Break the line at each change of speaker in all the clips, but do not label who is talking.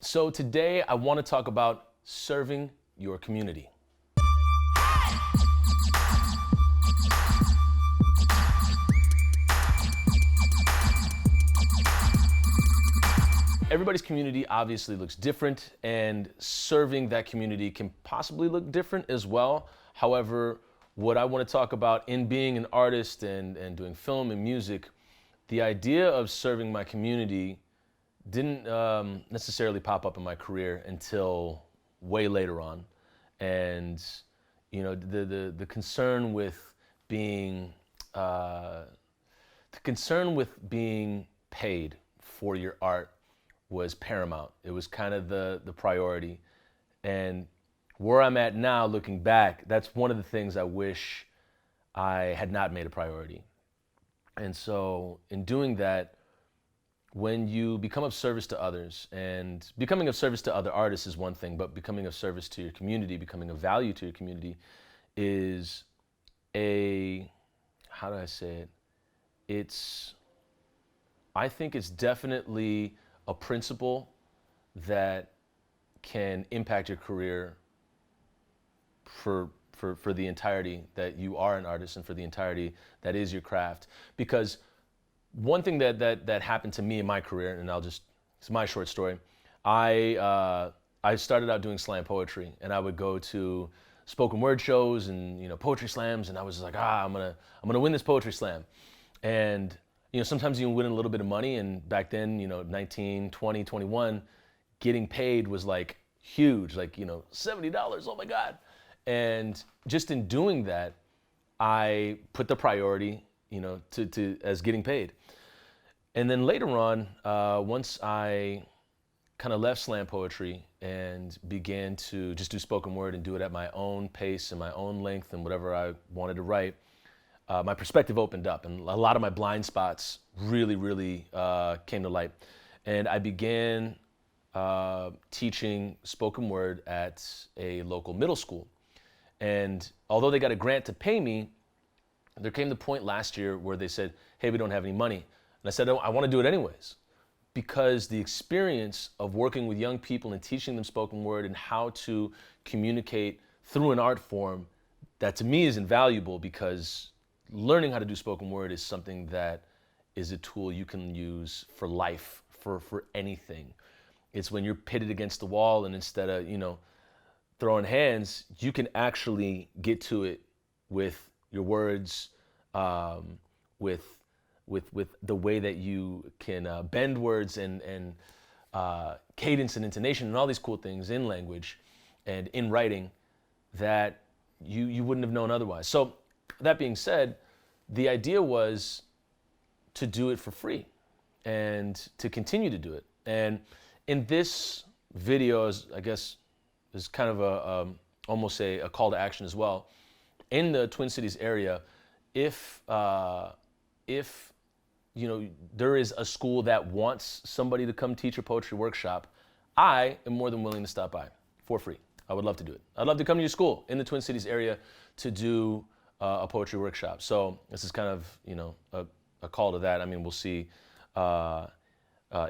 So today I want to talk about serving your community. Everybody's community obviously looks different, and serving that community can possibly look different as well. However, what I want to talk about in being an artist and doing film and music, the idea of serving my community didn't necessarily pop up in my career until way later on. And the concern with being paid for your art was paramount. It was kind of the priority. And where I'm at now, looking back, that's one of the things I wish I had not made a priority. And so in doing that, when you become of service to others, and becoming of service to other artists is one thing, but becoming of service to your community, becoming of value to your community is how do I say it? I think it's definitely a principle that can impact your career for the entirety that you are an artist, and for the entirety that is your craft. Because one thing that happened to me in my career, and it's my short story. I started out doing slam poetry, and I would go to spoken word shows and poetry slams, and I was just like, I'm gonna win this poetry slam. And sometimes you win a little bit of money, and back then, 19, 20, 21, getting paid was like huge, like $70, oh my God. And just in doing that, I put the priority to as getting paid. And then later on, once I kind of left slam poetry and began to just do spoken word and do it at my own pace and my own length and whatever I wanted to write, my perspective opened up, and a lot of my blind spots really came to light. And I began teaching spoken word at a local middle school. And although they got a grant to pay me, there came the point last year where they said, hey, we don't have any money. And I said, I want to do it anyways, because the experience of working with young people and teaching them spoken word and how to communicate through an art form, that to me is invaluable, because learning how to do spoken word is something that is a tool you can use for life, for anything. It's when you're pitted against the wall, and instead of, throwing hands, you can actually get to it with your words, with the way that you can bend words and cadence and intonation and all these cool things in language and in writing that you wouldn't have known otherwise. So that being said, the idea was to do it for free and to continue to do it. And in this video, I guess, is kind of almost a call to action as well. In the Twin Cities area, if there is a school that wants somebody to come teach a poetry workshop, I am more than willing to stop by for free. I would love to do it. I'd love to come to your school in the Twin Cities area to do a poetry workshop. So this is kind of a call to that. I mean, we'll see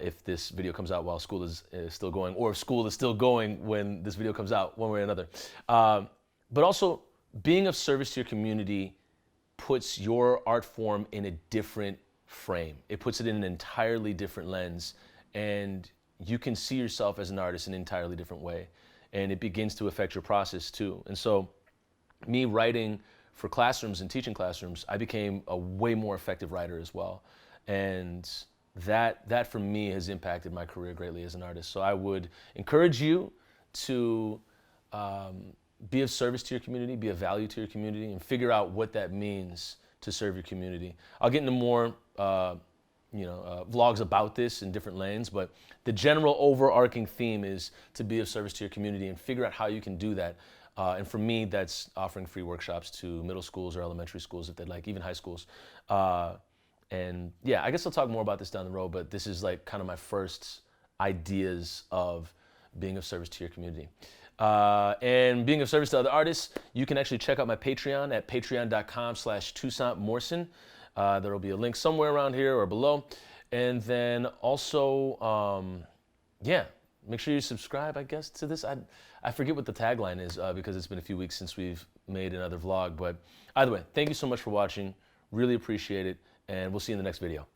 if this video comes out while school is still going, or if school is still going when this video comes out, one way or another. But also, being of service to your community puts your art form in a different frame. It puts it in an entirely different lens, and you can see yourself as an artist in an entirely different way. And it begins to affect your process too. And so, me writing for classrooms and teaching classrooms, I became a way more effective writer as well. And that for me has impacted my career greatly as an artist. So I would encourage you to be of service to your community, be of value to your community, and figure out what that means to serve your community. I'll get into more vlogs about this in different lanes, but the general overarching theme is to be of service to your community and figure out how you can do that. And for me, that's offering free workshops to middle schools or elementary schools if they'd like, even high schools. And yeah, I guess I'll talk more about this down the road, but this is like kind of my first ideas of being of service to your community. And being of service to other artists, you can actually check out my Patreon at patreon.com/Toussaint Morrison. There will be a link somewhere around here or below. And then also, make sure you subscribe, I guess, to this. I forget what the tagline is because it's been a few weeks since we've made another vlog. But either way, thank you so much for watching. Really appreciate it. And we'll see you in the next video.